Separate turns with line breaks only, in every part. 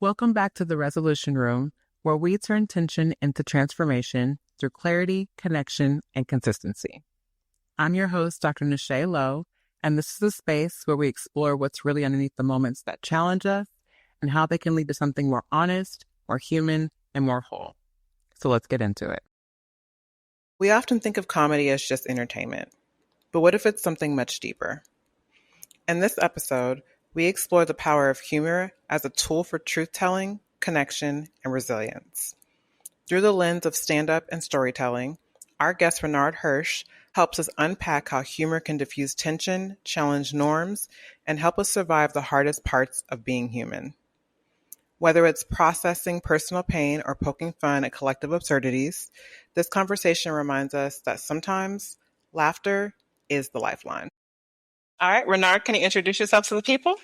Welcome back to the Resolution Room, where we turn tension into transformation through clarity, connection, and consistency. I'm your host, Dr. Nishay Lowe, and this is a space where we explore what's really underneath the moments that challenge us and how they can lead to something more honest, more human, and more whole. So let's get into it. We often think of comedy as just entertainment, but what if it's something much deeper? In this episode, we explore the power of humor as a tool for truth-telling, connection, and resilience. Through the lens of stand-up and storytelling, our guest Renard Hirsch helps us unpack how humor can diffuse tension, challenge norms, and help us survive the hardest parts of being human. Whether it's processing personal pain or poking fun at collective absurdities, this conversation reminds us that sometimes laughter is the lifeline. All right, Renard, can you introduce yourself to the people?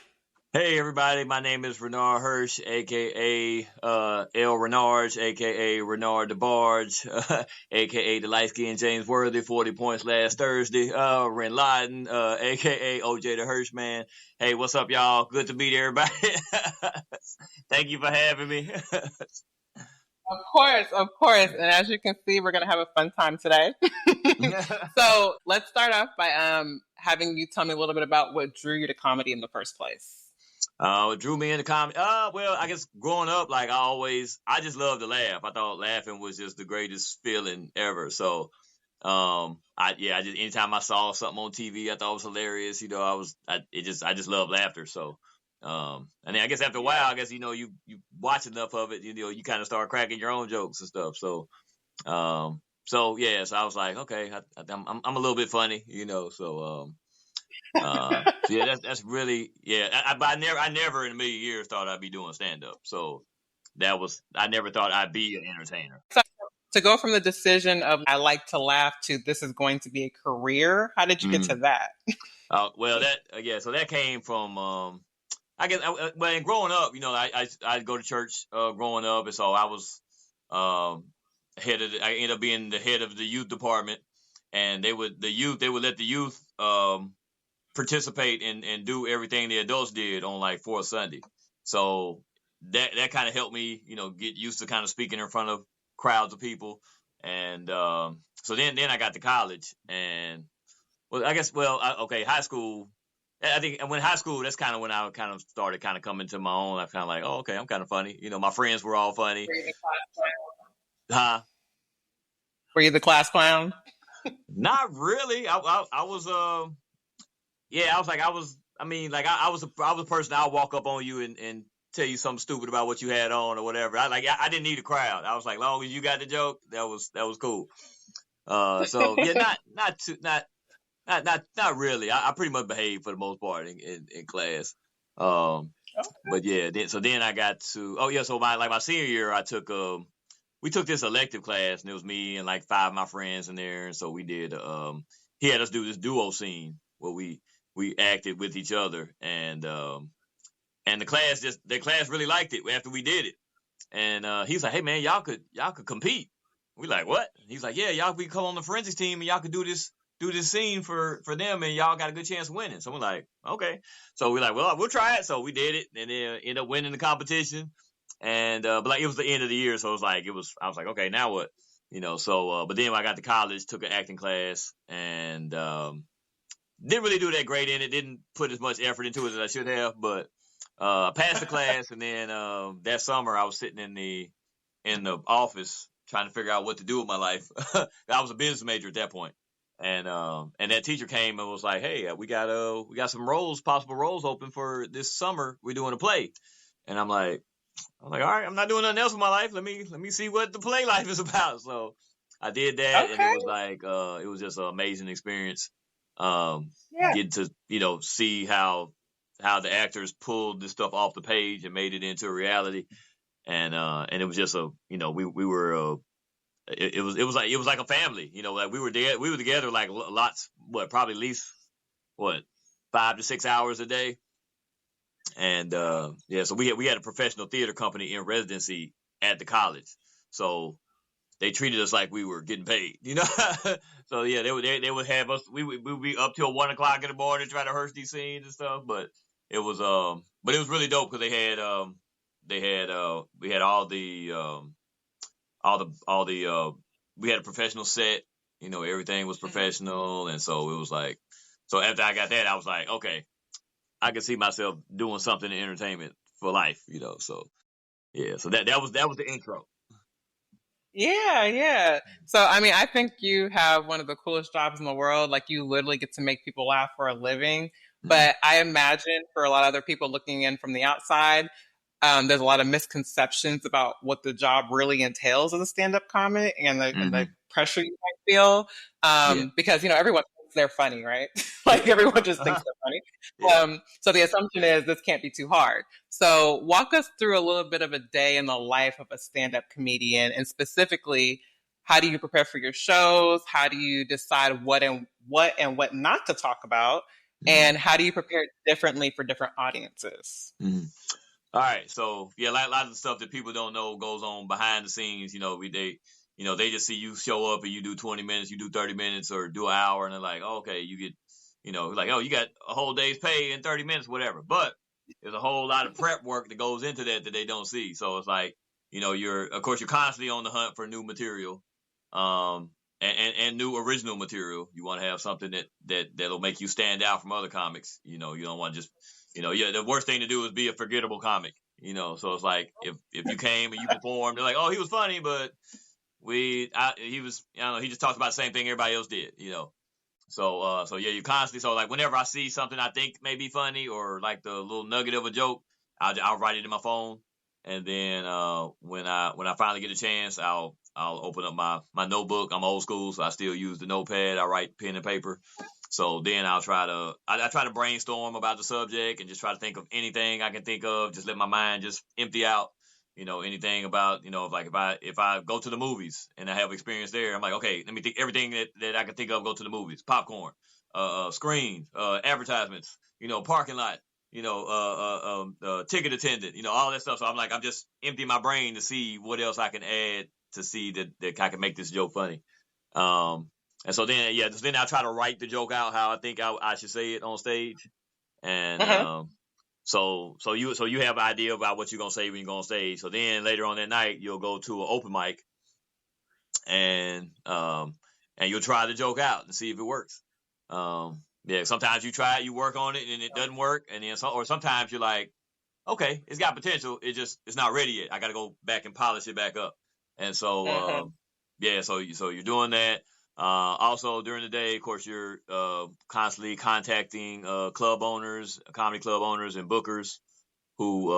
Hey, everybody. My name is Renard Hirsch, a.k.a. L. Renards, a.k.a. Renard DeBarge, a.k.a. the light-skinned James Worthy, 40 points last Thursday, Ren Lawton, a.k.a. OJ the Hirsch Man. Hey, what's up, y'all? Good to meet everybody. Thank you for having me.
Of course. And as you can see, we're going to have a fun time today. So let's start off by having you tell me a little bit about what drew you to comedy in the first place.
What drew me into comedy? Well, I guess growing up, like I just loved to laugh. I thought laughing was just the greatest feeling ever. So, I just anytime I saw something on TV, I thought it was hilarious. You know, I just love laughter. So, and then I guess after a while, I guess you watch enough of it, you kind of start cracking your own jokes and stuff. So, so I was like, okay, I'm a little bit funny, so. That's really, but I never in a million years thought I'd be doing stand up. So I never thought I'd be an entertainer.
So to go from the decision of I like to laugh to this is going to be a career, how did you get to that?
So that came from, I guess, when growing up, I'd go to church, growing up. And so I was, I ended up being the head of the youth department, and they would let the youth, participate and do everything the adults did on like fourth Sunday. So that kind of helped me, get used to kind of speaking in front of crowds of people. And so then I got to college, and high school. I think when high school, that's kind of when I kind of started kind of coming to my own. I kind of like, oh, okay, I'm kind of funny. My friends were all funny.
Were you the class clown? Were you the class clown?
Not really. I was I was a person. I'll walk up on you and tell you something stupid about what you had on or whatever. I didn't need a crowd. I was like, long as you got the joke, that was cool. Not really. I pretty much behaved for the most part in class. But then I got to, so my senior year, we took this elective class, and it was me and like 5 of my friends in there. And so we did, he had us do this duo scene where we acted with each other, and the class really liked it after we did it. And he was like, hey man, y'all could compete. We like, what? He's like, yeah, y'all could come on the forensics team and y'all could do this scene for them, and y'all got a good chance of winning. So we're like, okay. So we're like, well, we'll try it. So we did it, and then ended up winning the competition. And but like it was the end of the year, so I was like, okay, now what? But then when I got to college, took an acting class, and didn't really do that great in it. Didn't put as much effort into it as I should have, but I passed the class. And then that summer, I was sitting in the office trying to figure out what to do with my life. I was a business major at that point. And that teacher came and was like, hey, we got some possible roles open for this summer. We're doing a play. And I'm like, all right, I'm not doing nothing else with my life. Let me see what the play life is about. So I did that, and it was like it was just an amazing experience. Get to see how the actors pulled this stuff off the page and made it into a reality, and it was just we were it was like a family, like we were together like lots, probably at least 5 to 6 hours a day. And so we had a professional theater company in residency at the college, so they treated us like we were getting paid, So yeah, they would have us. We would be up till 1 o'clock in the morning trying to rehearse these scenes and stuff. But it was really dope because we had all the we had a professional set. Everything was professional, and so it was like, so after I got that, I was like, okay, I can see myself doing something in entertainment for life. So yeah, so that was the intro.
Yeah, yeah. So, I mean, I think you have one of the coolest jobs in the world. Like, you literally get to make people laugh for a living.
Mm-hmm.
But I imagine for a lot of other people looking in from the outside, there's a lot of misconceptions about what the job really entails as a stand-up comic and the
Mm-hmm.
pressure you might feel.
Yeah.
Because, everyone thinks they're funny, right? Like, everyone just thinks
Uh-huh.
they're funny.
Yeah.
So the assumption is this can't be too hard. So walk us through a little bit of a day in the life of a stand-up comedian, and specifically, how do you prepare for your shows? How do you decide what not to talk about?
Mm-hmm.
And how do you prepare differently for different audiences?
Mm-hmm. All right, so yeah, a lot of the stuff that people don't know goes on behind the scenes. They just see you show up and you do 20 minutes, you do 30 minutes, or do an hour, and they're like, oh, okay, you get, like, oh, you got a whole day's pay in 30 minutes, whatever. But there's a whole lot of prep work that goes into that they don't see. So it's like, you're constantly on the hunt for new material, and new original material. You want to have something that'll make you stand out from other comics. You don't want to just the worst thing to do is be a forgettable comic. So it's like if you came and you performed, they're like, oh, he was funny, but he was, he just talked about the same thing everybody else did. So yeah, you constantly, so like whenever I see something I think may be funny or like the little nugget of a joke, I'll write it in my phone, and then when I finally get a chance, I'll open up my notebook. I'm old school, so I still use the notepad. I write pen and paper. So then I try to brainstorm about the subject and just try to think of anything I can think of. Just let my mind just empty out. Anything about, like if I go to the movies and I have experience there, I'm like, okay, let me think everything that I can think of, go to the movies, popcorn, screens, advertisements, parking lot, ticket attendant, all that stuff. So I'm just emptying my brain to see what else I can add to see that I can make this joke funny. And so then I try to write the joke out how I think I should say it on stage. And
Uh-huh.
so you have an idea about what you're gonna say when you go on stage. So then later on that night you'll go to an open mic, and you'll try the joke out and see if it works. Yeah, sometimes you try it, you work on it, and it doesn't work, and then or sometimes you're like, okay, it's got potential, it's not ready yet. I got to go back and polish it back up. And so
Uh-huh.
yeah, so you're doing that. Also during the day, of course, you're constantly contacting comedy club owners and bookers who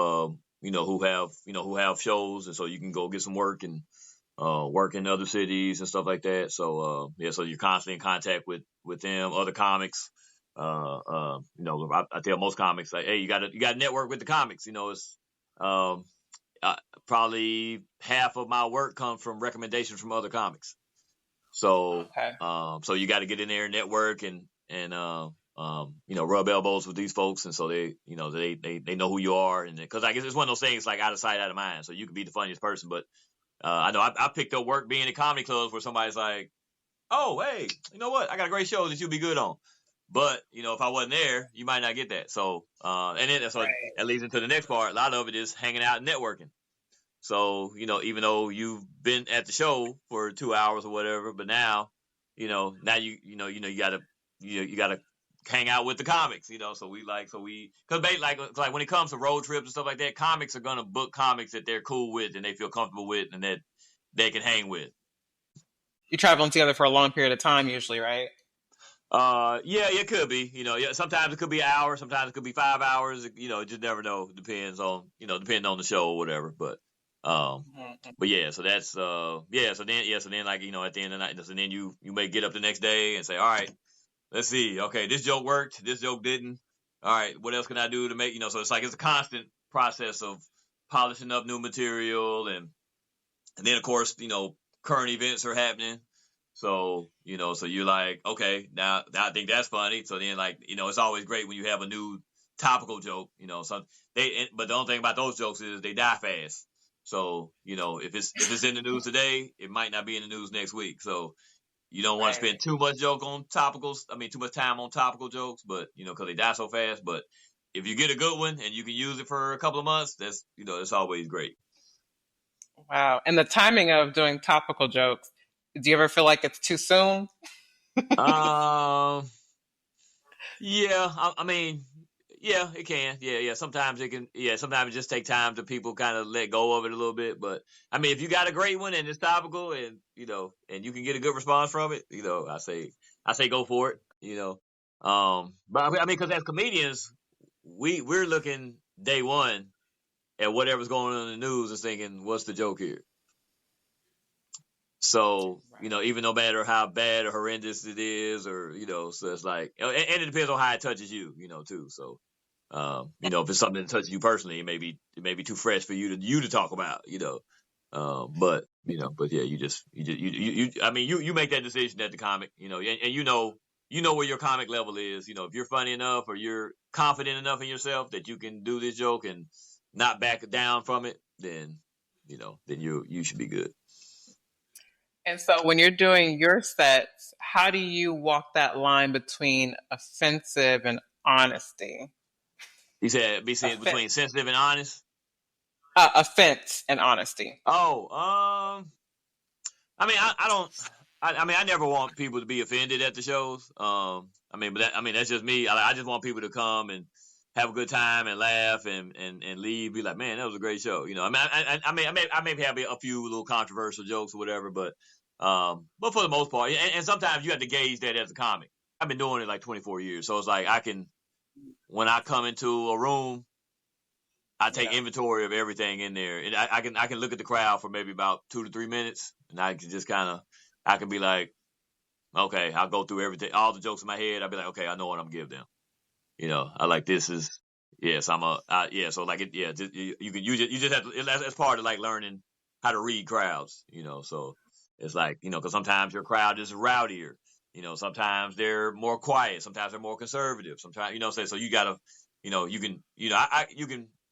have shows, and so you can go get some work and work in other cities and stuff like that. So so you're constantly in contact with them, other comics. I tell most comics, like, hey, you got to network with the comics. It's um, probably half of my work comes from recommendations from other comics. So
Okay.
so you got to get in there and network and rub elbows with these folks, and so they know who you are, and because I guess it's one of those things like out of sight, out of mind. So you can be the funniest person, but I know I picked up work being in comedy clubs where somebody's like, oh, hey, you know what? I got a great show that you'll be good on. But, if I wasn't there, you might not get that. So, and then so
Right.
that leads into the next part. A lot of it is hanging out and networking. So, even though you've been at the show for 2 hours or whatever, but now, now you gotta hang out with the comics, so cause like when it comes to road trips and stuff like that, comics are going to book comics that they're cool with and they feel comfortable with and that they can hang with.
You traveling together for a long period of time, usually, right?
Yeah, it could be. Yeah, sometimes it could be an hour, sometimes it could be 5 hours. You just never know. Depending on the show or whatever. Um,
Mhm.
but yeah, so that's So then like at the end of the night, so then you may get up the next day and say, all right, let's see. Okay, this joke worked. This joke didn't. All right, what else can I do to make So it's like it's a constant process of polishing up new material, and then of course current events are happening. So, so you're like, okay, now I think that's funny. So then like, it's always great when you have a new topical joke, but the only thing about those jokes is they die fast. So, if it's in the news today, it might not be in the news next week. So you don't want to spend too much too much time on topical jokes, but because they die so fast. But if you get a good one and you can use it for a couple of months, that's always great.
Wow. And the timing of doing topical jokes, do you ever feel like it's too soon?
Yeah, I mean, yeah, it can. Yeah. Sometimes it can. Yeah, sometimes it just take time to people kind of let go of it a little bit. But I mean, if you got a great one and it's topical, and and you can get a good response from it, I say go for it. But I mean, because as comedians, we're looking day one at whatever's going on in the news and thinking, what's the joke here? So, even no matter how bad or horrendous it is, or, so it's like, and it depends on how it touches you, too. So, if it's something that touches you personally, it may be too fresh for you to talk about, but yeah, you make that decision at the comic, and you know where your comic level is, if you're funny enough or you're confident enough in yourself that you can do this joke and not back down from it, then you should be good.
And so when you're doing your sets, how do you walk that line between offensive and honesty?
You said between sensitive and honest?
Offense and honesty.
Oh, I mean, I never want people to be offended at the shows. That's just me. I just want people to come and have a good time and laugh and leave, be like, man, that was a great show. I may have a few little controversial jokes or whatever, but for the most part, and sometimes you have to gauge that as a comic. I've been doing it like 24 years, so it's like when I come into a room, I take inventory of everything in there, and I can look at the crowd for maybe about 2 to 3 minutes, and I can just I can be like, okay, I'll go through everything, all the jokes in my head. I'll be like, okay, I know what I'm gonna give them. I like this is yes, so like it, yeah, you just have to. That's part of like learning how to read crowds. So it's like because sometimes your crowd is rowdier. Sometimes they're more quiet. Sometimes they're more conservative. Sometimes so you gotta you can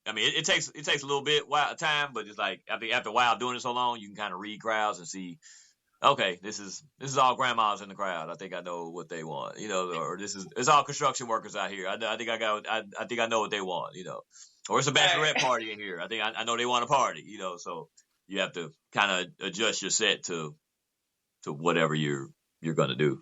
I mean, it takes a little bit time, but it's like after a while doing it so long, you can kind of read crowds and see, okay, this is all grandmas in the crowd. I think I know what they want, or it's all construction workers out here. I think I know what they want, or it's a bachelorette party in here. I think I know they want a party, so you have to kind of adjust your set to whatever you're going to do.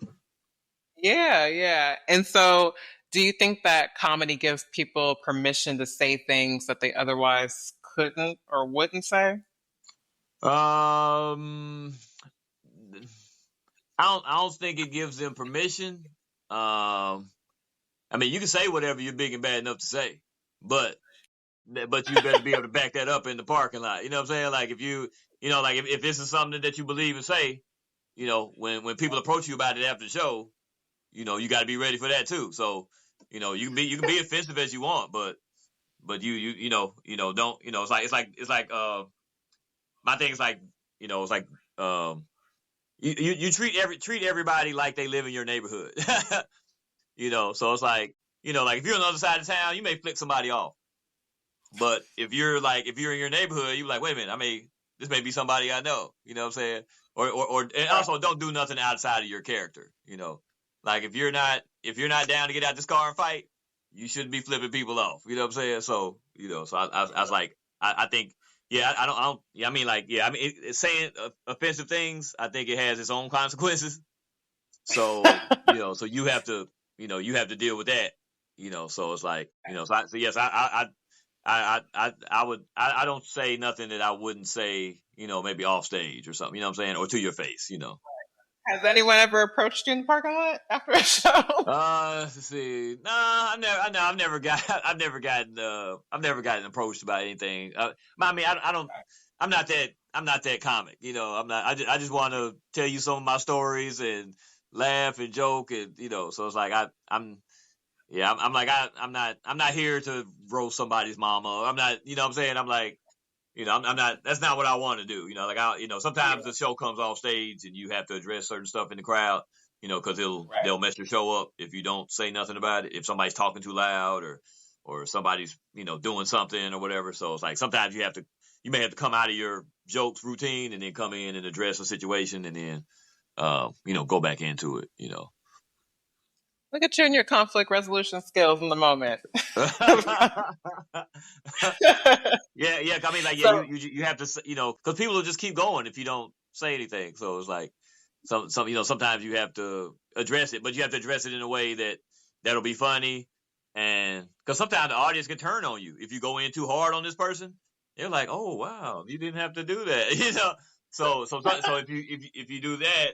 Yeah. And so do you think that comedy gives people permission to say things that they otherwise couldn't or wouldn't say?
I don't think it gives them permission. I mean, you can say whatever you're big and bad enough to say, but you better be able to back that up in the parking lot. You know what I'm saying? Like if if this is something that you believe and say, when people approach you about it after the show, you got to be ready for that too. So, you can be offensive as you want, but you don't, it's like my thing is like, it's like, you treat everybody like they live in your neighborhood. So it's like, like if you're on the other side of town, you may flick somebody off. But if you're in your neighborhood, you're like, wait a minute, this may be somebody I know, you know what I'm saying? And also don't do nothing outside of your character, Like if you're not down to get out this car and fight, you shouldn't be flipping people off, you know what I'm saying? So, so I was like, I think, it's saying offensive things, I think it has its own consequences. So, so you have to deal with that, so it's like, so yes, I don't say nothing that I wouldn't say, maybe off stage or something, you know what I'm saying? Or to your face,
Has anyone ever approached you in the parking lot after a show?
Let's see. No, I've never gotten approached about anything. I'm not that comic, I just want to tell you some of my stories and laugh and joke and, so it's like, I'm not here to roast somebody's mama. I'm not, you know what I'm saying? I'm like, I'm not, that's not what I want to do. Sometimes the show comes off stage and you have to address certain stuff in the crowd, cause they'll mess your show up if you don't say nothing about it. If somebody's talking too loud or, or somebody's, doing something or whatever. So it's like sometimes you may have to come out of your jokes routine and then come in and address a situation and then, go back into it,
Look at you and your conflict resolution skills in the moment.
Yeah. I mean, like, yeah,
So,
you have to, because people will just keep going if you don't say anything. So it's like sometimes you have to address it, but you have to address it in a way that'll be funny, and because sometimes the audience can turn on you if you go in too hard on this person. They're like, oh wow, you didn't have to do that, So if you do that,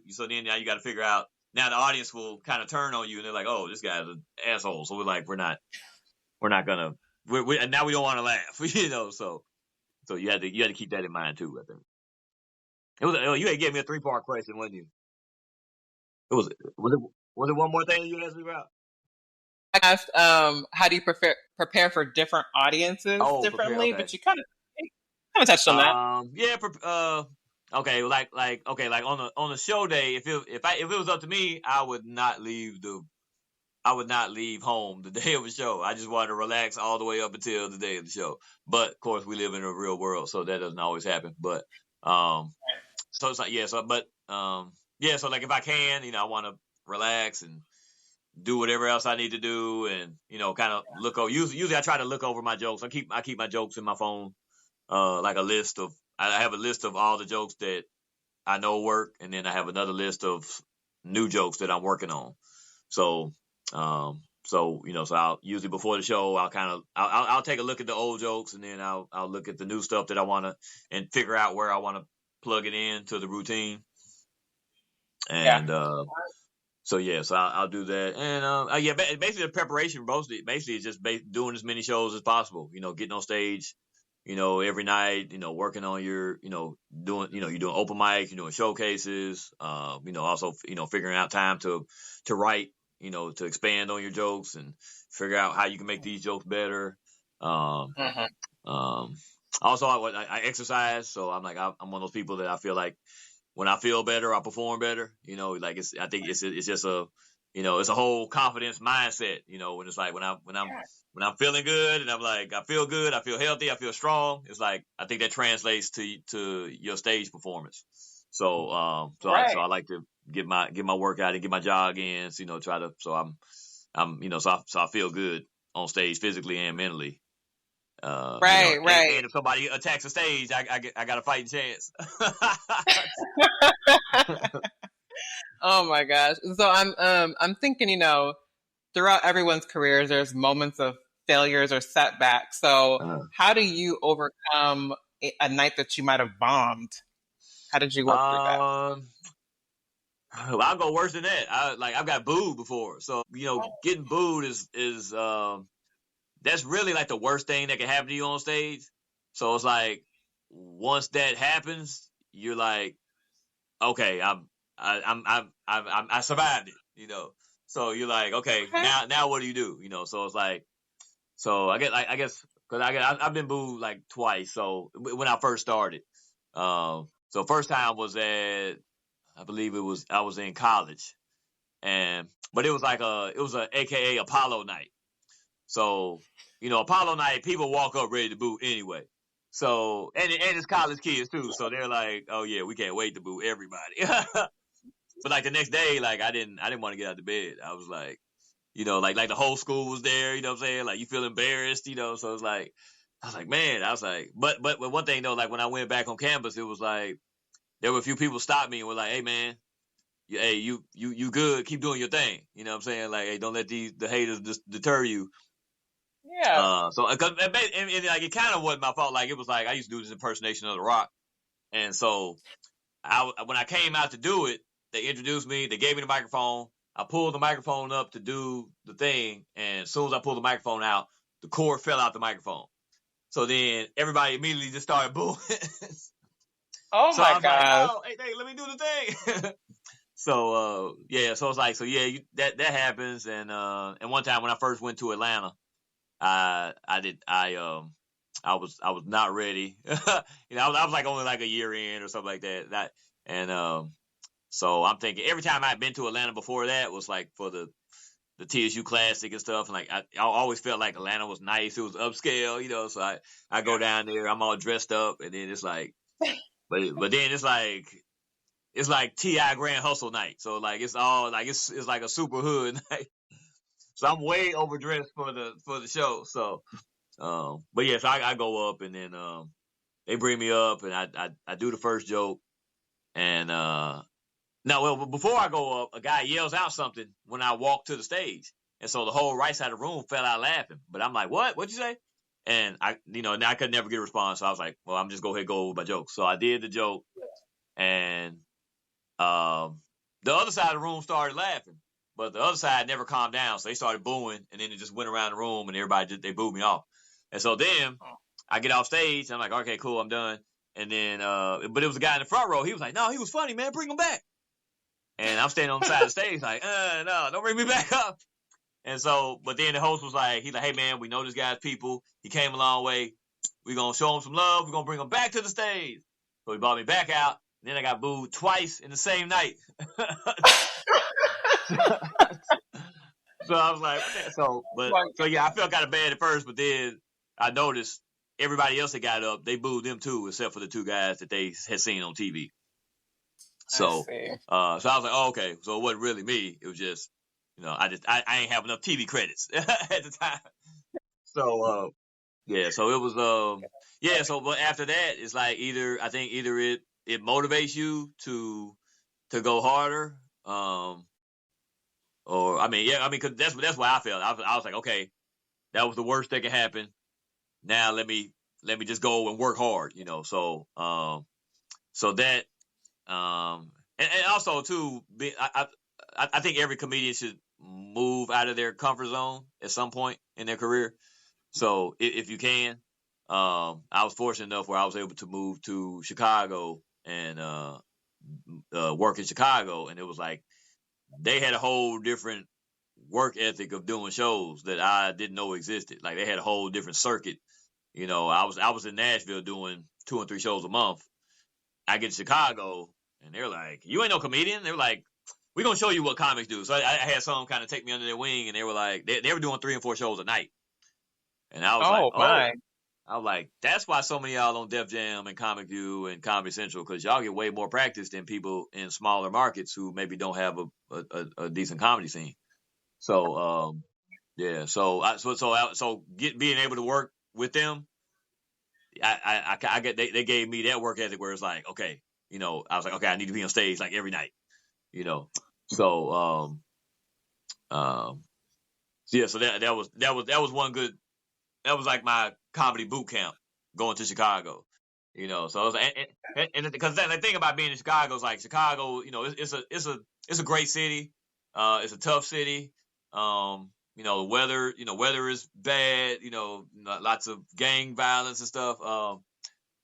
so then now you got to figure out. Now the audience will kind of turn on you, and they're like, "Oh, this guy's an asshole." So we're like, we're not gonna. And now we don't want to laugh, So you had to keep that in mind too. I think you had gave me a 3-part question, wasn't you? Was it one more thing you asked me about?
I asked, how do you prepare for different audiences
Oh, prepare.
differently?
Okay.
But you kind of touched on that.
Yeah. Okay. Okay. Like on the show day, if it was up to me, I would not leave home the day of the show. I just wanted to relax all the way up until the day of the show. But of course, we live in a real world, so that doesn't always happen. But so it's like so like if I can, I want to relax and do whatever else I need to do, and kind of look over. Usually, I try to look over my jokes. I keep my jokes in my phone, like a list of. I have a list of all the jokes that I know work, and then I have another list of new jokes that I'm working on. So, so I'll usually before the show, I'll take a look at the old jokes, and then I'll look at the new stuff that I want to, and figure out where I want to plug it into the routine. And so I'll do that, and basically the preparation basically is just doing as many shows as possible. Getting on stage, every night, working on your, doing, you're doing open mic, you're doing showcases, also, figuring out time to write, to expand on your jokes and figure out how you can make these jokes better. Also, I exercise, so I'm one of those people that I feel like when I feel better, I perform better. Like I think it's just it's a whole confidence mindset. When it's like when I'm feeling good and I'm like I feel good, I feel healthy, I feel strong. It's like I think that translates to your stage performance. So I like to get my workout and get my jog in. Try to so I feel good on stage physically and mentally.
Right.
And if somebody attacks the stage, I got a fighting chance.
Oh my gosh! So I'm thinking, throughout everyone's careers, there's moments of failures or setbacks. So how do you overcome a night that you might have bombed? How did you work through that?
I'll go worse than that. I've got booed before, so getting booed is that's really like the worst thing that can happen to you on stage. So it's like once that happens, you're like, okay, I survived it, So you're like, okay, now what do you do? So it's like, so I guess because I've been booed like twice. So when I first started, so first time was I believe I was in college, but it was like a AKA Apollo night. So, Apollo night, people walk up ready to boo anyway. So, and it's college kids too. So they're like, oh yeah, we can't wait to boo everybody. But like the next day, like I didn't want to get out of bed. I was like, like the whole school was there, you know what I'm saying? Like you feel embarrassed, so it's like, I was like, but one thing though, like when I went back on campus, it was like, there were a few people stopped me and were like, hey man, hey, you good, keep doing your thing. You know what I'm saying? Like, hey, don't let the haters deter you.
Yeah.
So like it kind of wasn't my fault. Like it was like I used to do this impersonation of The Rock, and so when I came out to do it, they introduced me. They gave me the microphone. I pulled the microphone up to do the thing, and as soon as I pulled the microphone out, the cord fell out the microphone. So then everybody immediately just started booing.
Oh
so
my
I was
gosh!
like, hey, let me do the thing. So so it's like that happens, and one time when I first went to Atlanta. I was not ready. I was like only like a year in or something like that. So I'm thinking every time I'd been to Atlanta before that was like for the the TSU Classic and stuff. And like I always felt like Atlanta was nice. It was upscale, you know. So I go down there, I'm all dressed up, and then it's like, but then it's like T.I. Grand Hustle night. So like it's all like it's like a super hood night. So I'm way overdressed for the show. So but yes, I go up and then they bring me up and I do the first joke and no, well, before I go up, a guy yells out something when I walk to the stage. And so the whole right side of the room fell out laughing. But I'm like, what? What'd you say? And and I could never get a response. So I was like, well, I'm just go ahead and go over my joke. So I did the joke and the other side of the room started laughing. But the other side never calmed down. So they started booing and then it just went around the room and everybody they booed me off. And so then I get off stage. I'm like, okay, cool, I'm done. And then, but it was a guy in the front row. He was like, no, he was funny, man. Bring him back. And I'm standing on the side of the stage like, no, don't bring me back up. And so, but then the host was like, he's like, hey, man, we know this guy's people. He came a long way. We're going to show him some love. We're going to bring him back to the stage. So he brought me back out. And then I got booed twice in the same night. So I was like, so yeah, I felt kind of bad at first, but then I noticed everybody else that got up, they booed them too, except for the two guys that they had seen on TV. So, so I was like, oh, okay. So it wasn't really me. It was just, I ain't have enough TV credits at the time. So, yeah. So it was, yeah. So, but after that, it's like either it motivates you to go harder, or cause that's why I felt. I was like, okay, that was the worst that could happen. Now let me just go and work hard, So, so that. And also too, I think every comedian should move out of their comfort zone at some point in their career. So if you can, I was fortunate enough where I was able to move to Chicago and work in Chicago, and it was like they had a whole different work ethic of doing shows that I didn't know existed. Like they had a whole different circuit. I was in Nashville doing 2 and 3 shows a month. I get to Chicago. And they're like, you ain't no comedian. They were like, we're going to show you what comics do. So I had some kind of take me under their wing, and they were like, they were doing 3 and 4 shows a night. And I was I was like, that's why so many of y'all on Def Jam and Comic View and Comedy Central, because y'all get way more practice than people in smaller markets who maybe don't have a decent comedy scene. So, yeah. So being able to work with them, I get, they gave me that work ethic where it's like, okay, I was like, okay, I need to be on stage like every night, So, yeah, so that was one good. That was like my comedy boot camp going to Chicago, So it was, and because the thing about being in Chicago is like Chicago, it's a great city, it's a tough city, the weather is bad, lots of gang violence and stuff,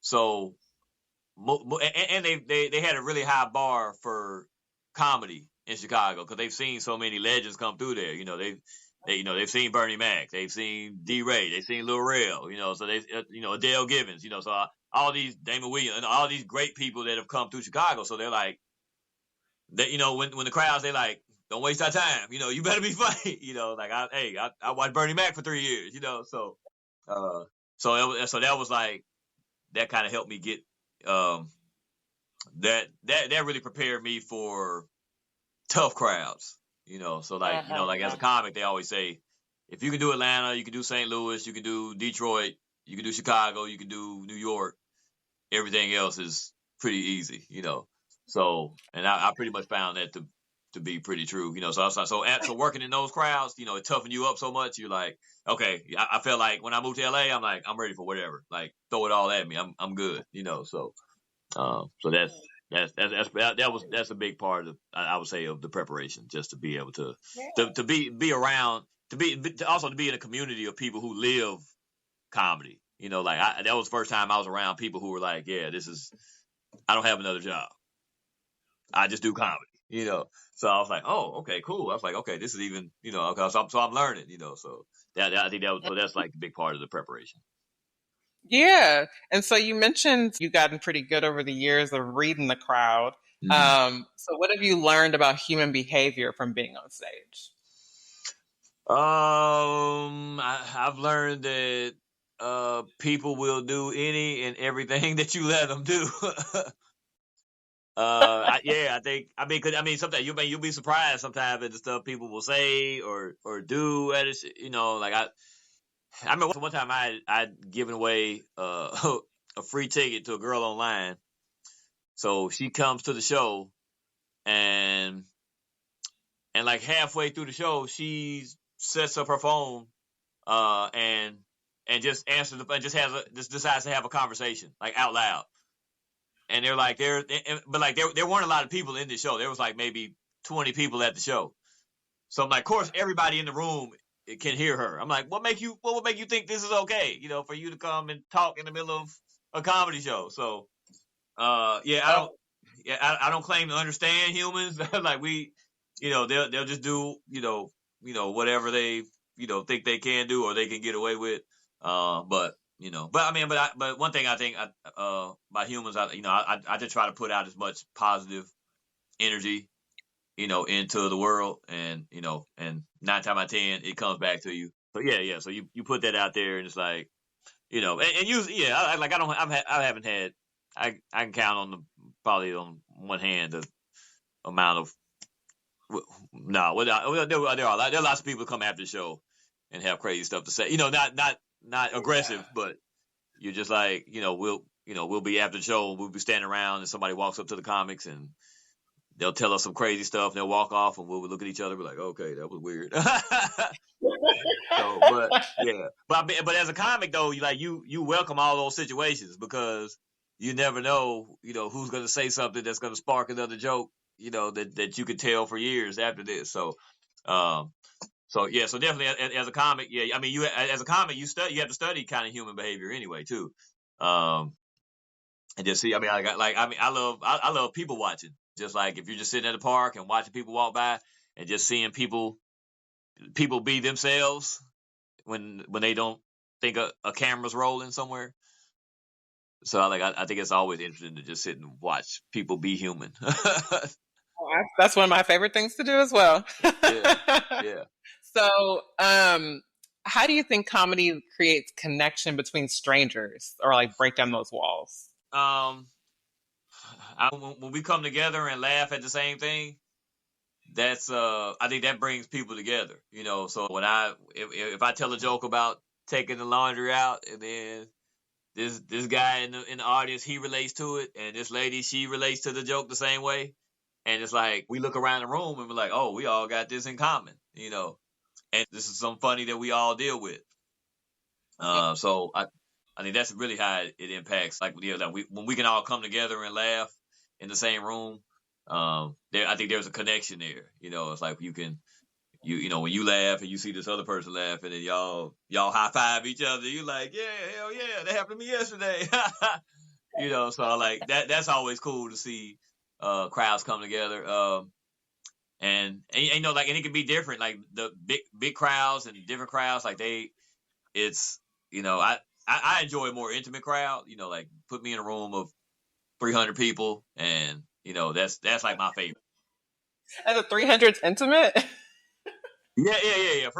so. And they had a really high bar for comedy in Chicago because they've seen so many legends come through there. They've seen Bernie Mac, they've seen D. Ray, they've seen Lil Rel. So they Adele Givens. So all these Damon Williams and all these great people that have come through Chicago. So they're like, when the crowds they like, don't waste our time. You better be funny. Like I watched Bernie Mac for 3 years. So that was like that kind of helped me get. That really prepared me for tough crowds, so like, like as a comic, they always say, if you can do Atlanta, you can do St. Louis, you can do Detroit, you can do Chicago, you can do New York, everything else is pretty easy, so, and I pretty much found that to be pretty true, so working in those crowds, it toughened you up so much. You're like, okay, I felt like when I moved to LA, I'm like, I'm ready for whatever, like throw it all at me. I'm good, so that's a big part of, I would say, of the preparation, just to be able to be around, also to be in a community of people who live comedy, like that was the first time I was around people who were like, yeah, I don't have another job. I just do comedy, So I was like, oh, okay, cool. I was like, okay, this is even, so I'm learning, so I think that's like a big part of the preparation.
Yeah. And so you mentioned you've gotten pretty good over the years of reading the crowd.
Mm-hmm.
So what have you learned about human behavior from being on stage?
I've learned that people will do any and everything that you let them do. I think, cause sometimes you'll be surprised sometimes at the stuff people will say or do at it. Like I remember one time I'd given away a free ticket to a girl online. So she comes to the show and like halfway through the show, she sets up her phone and just answers just decides to have a conversation like out loud. And they're like but like there weren't a lot of people in the show. There was like maybe 20 people at the show. So I'm like, of course, everybody in the room can hear her. I'm like, what would make you think this is okay? For you to come and talk in the middle of a comedy show. So, I don't claim to understand humans. Like they'll just do, whatever they, think they can do or they can get away with. But one thing I think, by humans, I just try to put out as much positive energy, into the world, and 9 times out of 10 it comes back to you. So yeah. So you put that out there, and it's like, and usually, I haven't had, I can count on probably on one hand the amount of, there are lots of people who come after the show and have crazy stuff to say. Not aggressive, but you're just like, we'll be after the show, we'll be standing around, and somebody walks up to the comics and they'll tell us some crazy stuff, and they'll walk off, and we'll look at each other, and be like, okay, that was weird. But as a comic though, you welcome all those situations, because you never know, who's going to say something that's going to spark another joke, that you could tell for years after this. So definitely as a comic, as a comic, you have to study kind of human behavior anyway too. And just see, I love people watching. Just like if you're just sitting at the park and watching people walk by and just seeing people be themselves when they don't think a camera's rolling somewhere. So I think it's always interesting to just sit and watch people be human.
That's one of my favorite things to do as well.
Yeah.
So, how do you think comedy creates connection between strangers, or like break down those walls?
When we come together and laugh at the same thing, that's I think that brings people together. So when if I tell a joke about taking the laundry out, and then this guy in the audience, he relates to it, and this lady, she relates to the joke the same way, and it's like we look around the room and we're like, oh, we all got this in common, and this is something funny that we all deal with. So I think that's really how it impacts. Like when we can all come together and laugh in the same room. I think there's a connection there. It's like you can, when you laugh and you see this other person laughing, and y'all high five each other, you're like, yeah, hell yeah, that happened to me yesterday. So I like that. That's always cool to see crowds come together. And it can be different. Like the big crowds and different crowds, like I enjoy a more intimate crowd. Like put me in a room of 300 people, and that's like my favorite.
And the 300's intimate.
Yeah. That's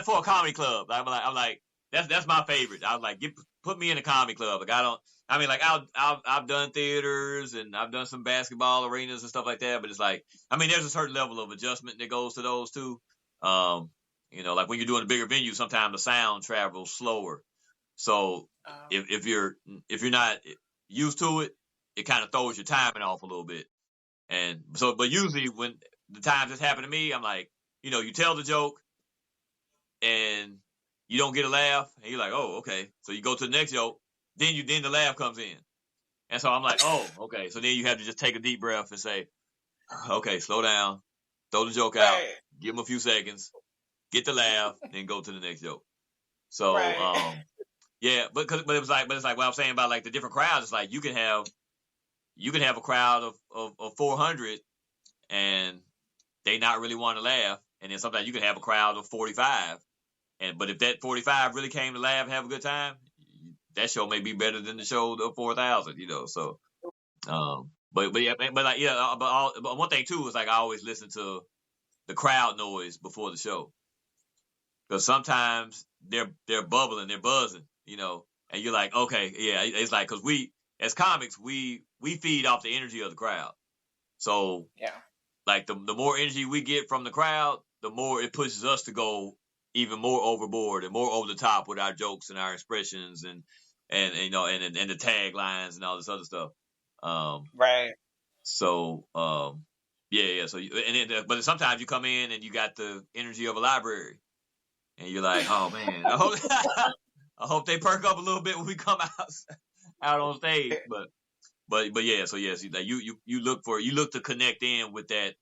for a comedy club. I'm like that's my favorite. I was like, put me in a comedy club. Like I've done theaters, and I've done some basketball arenas and stuff like that. But it's like, there's a certain level of adjustment that goes to those too. Like when you're doing a bigger venue, sometimes the sound travels slower. So if you're not used to it, it kind of throws your timing off a little bit. And so, but usually when the times it's happened to me, I'm like, you tell the joke and you don't get a laugh, and you're like, oh, okay. So you go to the next joke, then the laugh comes in. And so I'm like, oh, okay. So then you have to just take a deep breath and say, okay, slow down, throw the joke out, give them a few seconds, get the laugh, then go to the next joke. So, yeah, but it's like what I'm saying about like the different crowds. It's like you can have a crowd of 400, and they not really want to laugh, and then sometimes you can have a crowd of 45, but if that 45 really came to laugh and have a good time, that show may be better than the show of 4,000. So, but one thing too is like I always listen to the crowd noise before the show. Because sometimes they're bubbling, they're buzzing, and you're like, okay, yeah, it's like, because we, as comics, we feed off the energy of the crowd. So,
yeah, like
the more energy we get from the crowd, the more it pushes us to go even more overboard and more over the top with our jokes and our expressions and the taglines and all this other stuff.
Right.
So, yeah. So, but sometimes you come in and you got the energy of a library, and you're like, oh man, I hope they perk up a little bit when we come out on stage. But yeah. So yes, you look to connect in with that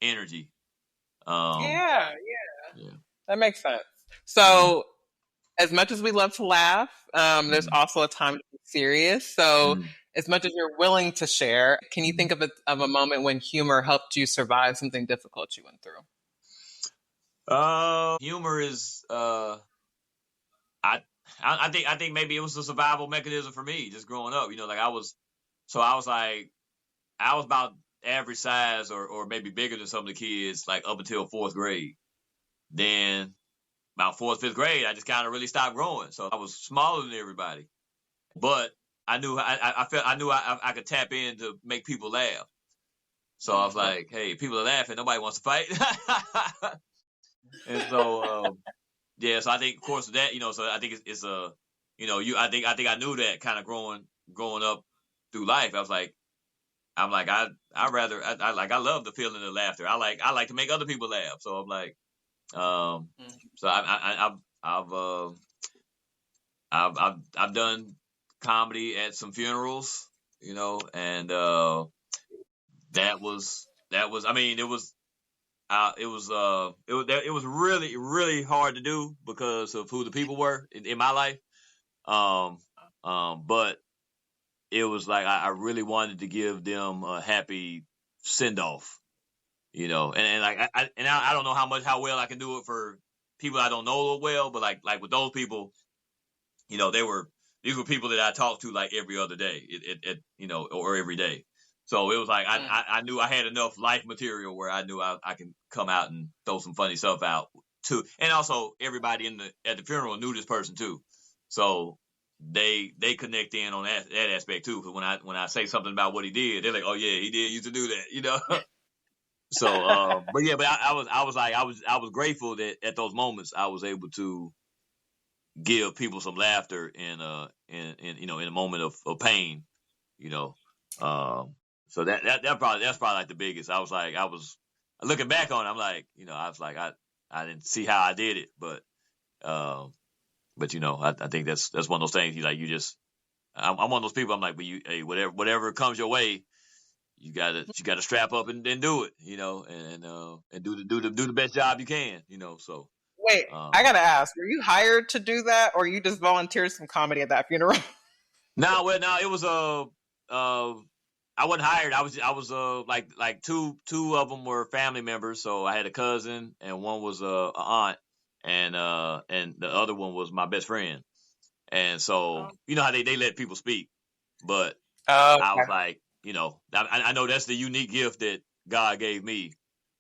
energy.
Yeah. That makes sense. So, as much as we love to laugh, there's also a time to be serious. So, as much as you're willing to share, can you think of a moment when humor helped you survive something difficult you went through?
Humor is, I think maybe it was a survival mechanism for me just growing up. Like I was about average size or maybe bigger than some of the kids, like up until 4th grade. Then about 4th, 5th grade, I just kind of really stopped growing. So I was smaller than everybody, but I knew I could tap in to make people laugh. So I was like, hey, people are laughing. Nobody wants to fight. And so, yeah, so I think, of course, that, so I think it's a, I think I knew that kind of growing up through life. I love the feeling of laughter. I like to make other people laugh. So I'm like, so I've done comedy at some funerals, and that was I mean, it was really, really hard to do because of who the people were in my life. But it was like I really wanted to give them a happy send off, and I don't know how well I can do it for people I don't know well, but like with those people, these were people that I talked to like every other day, or every day. So it was like I knew I had enough life material where I knew I can come out and throw some funny stuff out too. And also everybody at the funeral knew this person too, so they connect in on that aspect too. Because when I say something about what he did, they're like, oh yeah, he did used to do that, So, but I was grateful that at those moments I was able to give people some laughter in a moment of pain, So that's probably like the biggest. I was looking back on it, I'm like, I didn't see how I did it, but I think that's one of those things. I'm one of those people. I'm like, whatever comes your way, you gotta strap up and do it, and do the best job you can, So
wait, I gotta ask: were you hired to do that, or you just volunteered some comedy at that funeral?
No, it was I wasn't hired. I was like two of them were family members. So I had a cousin and one was a aunt, and the other one was my best friend. And so how they let people speak, but I was like, I know that's the unique gift that God gave me.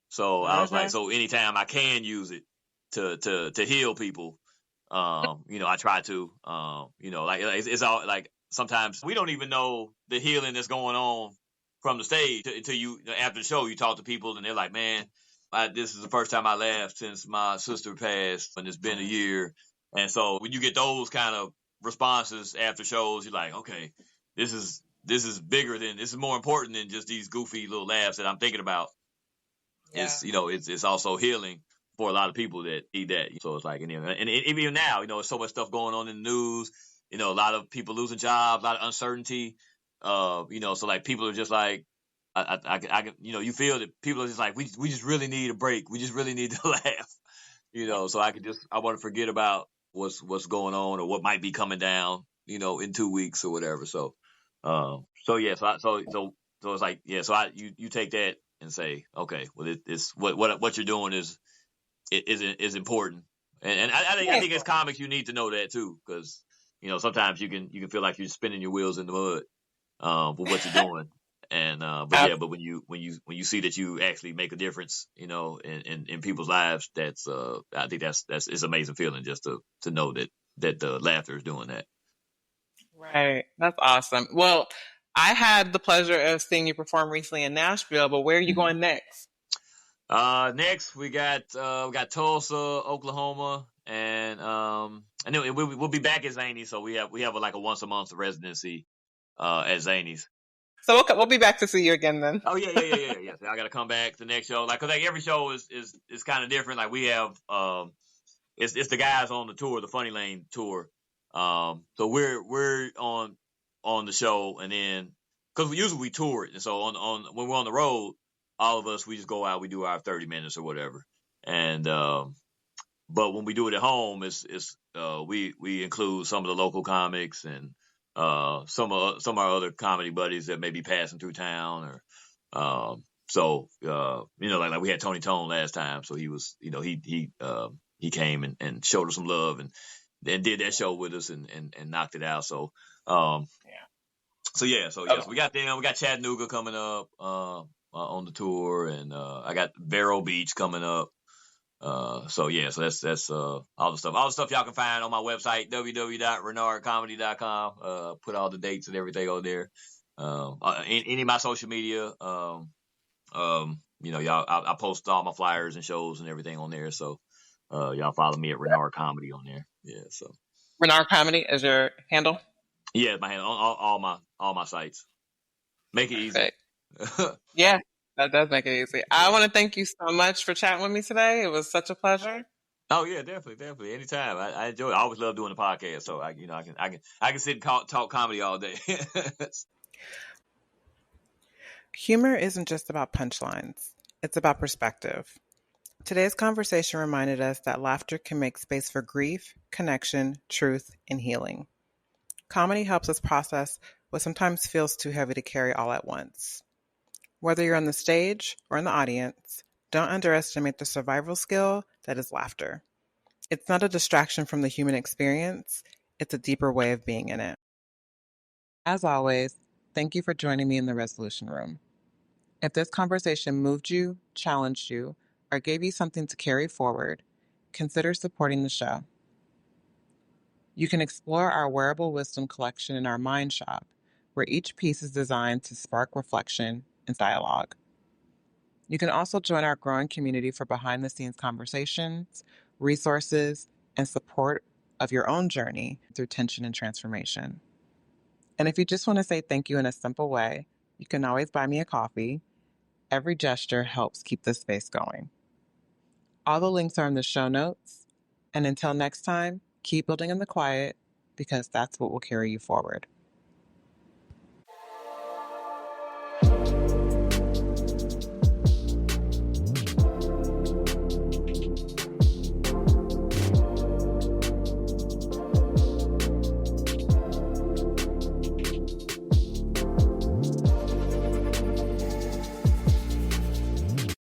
So I was like, so anytime I can use it to heal people, I try to, it's all like sometimes we don't even know the healing that's going on from the stage until you, after the show, you talk to people and they're like, man, this is the first time I laughed since my sister passed, and it's been a year. And so when you get those kind of responses after shows, you're like, okay, this is bigger than, this is more important than just these goofy little laughs that I'm thinking about. Yeah. It's also healing for a lot of people that need that. So it's like, and even now, there's so much stuff going on in the news, a lot of people losing jobs, a lot of uncertainty, so like people are just like, you feel that people are just like, we just really need a break. We just really need to laugh, so I want to forget about what's going on or what might be coming down, in 2 weeks or whatever. So yeah, so it's like, yeah, so you take that and say, okay, well, it's what you're doing is important, and I think as comics you need to know that too, because sometimes you can feel like you're spinning your wheels in the mud with what you're doing, But when you see that you actually make a difference, you know, in people's lives, that's I think that's it's an amazing feeling just to know that the laughter is doing that.
Right. That's awesome. Well, I had the pleasure of seeing you perform recently in Nashville, but where are you going next?
Next we got Tulsa, Oklahoma, and then we'll be back at Zany's. So we have like a once a month residency at Zany's.
So we'll be back to see you again then.
Oh yeah. So I got to come back the next show, cause every show is kind of different. Like we have it's the guys on the tour, the Funny Lane tour. So we're on the show, and then because usually we tour it, and so on when we're on the road, all of us we just go out, we do our 30 minutes or whatever, and but when we do it at home, we include some of the local comics and some of our other comedy buddies that may be passing through town, or like we had Tony Tone last time, so he was, he came and showed us some love and did that show with us and knocked it out. So So we got them. We got Chattanooga coming up on the tour, and I got Vero Beach coming up. So that's all the stuff y'all can find on my website, www.renardcomedy.com. Put all the dates and everything on there. Any of my social media, y'all, I post all my flyers and shows and everything on there. So y'all follow me at Renard Comedy on there. Yeah, so
Renard Comedy is your handle?
Yeah, my handle on all my sites. Make it easy.
Yeah. That does make it easy. I want to thank you so much for chatting with me today. It was such a pleasure.
Oh yeah, definitely. Anytime. I enjoy it. I always love doing the podcast. So I can sit and talk comedy all day.
Humor isn't just about punchlines. It's about perspective. Today's conversation reminded us that laughter can make space for grief, connection, truth, and healing. Comedy helps us process what sometimes feels too heavy to carry all at once. Whether you're on the stage or in the audience, don't underestimate the survival skill that is laughter. It's not a distraction from the human experience, it's a deeper way of being in it. As always, thank you for joining me in the Resolution Room. If this conversation moved you, challenged you, or gave you something to carry forward, consider supporting the show. You can explore our wearable wisdom collection in our Mind Shop, where each piece is designed to spark reflection and dialogue. You can also join our growing community for behind-the-scenes conversations, resources, and support of your own journey through tension and transformation. And if you just want to say thank you in a simple way, you can always buy me a coffee. Every gesture helps keep this space going. All the links are in the show notes. And until next time, keep building in the quiet, because that's what will carry you forward.